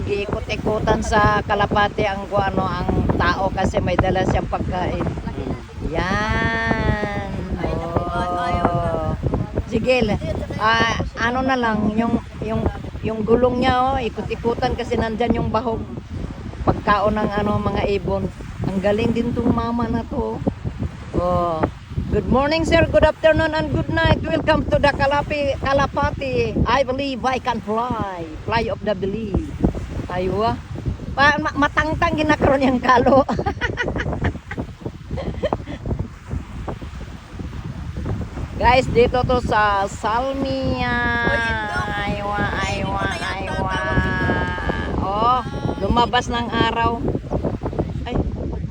Giikot-ikutan sa kalapati ang ang tao kasi may dala siyang pagkain. Yan. Oh. Sige. Ano na lang yung gulong niya ikot-ikutan kasi nandyan yung bahog. Pagkaon ng mga ibon. Ang galing din tong mama na to. Oh. Good morning, sir. Good afternoon and good night. Welcome to the Kalapati. I believe I can fly. Fly of the belief. Aywa. Matangtang ginakaroon yung kalo. Guys, dito to sa Salmia. Aywa. Oh, lumabas ng araw. Ay,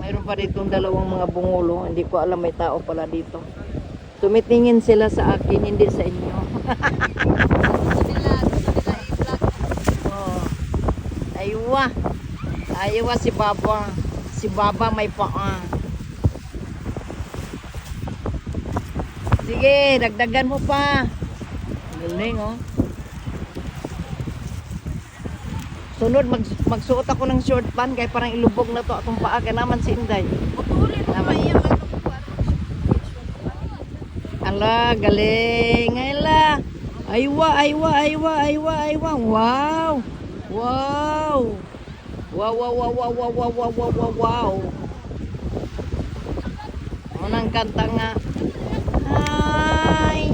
mayroon pa ditong dalawang mga bungulo. Hindi ko alam may tao pala dito. Tumitingin sila sa akin, hindi sa inyo. Oh. Aywa si Baba. Si Baba may paa. Sige, dagdagan mo pa. Galing oh. Sunod magsuot ako ng short pant kaya parang ilubog na to akong paa kaya naman si Inday. Ala, galing. Ayla. Aywa. Wow. Wow. Unang kanta nga. Ay.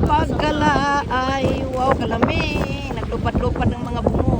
Pagkala ay wow kalami. Naglupad-lupad ng mga bungo.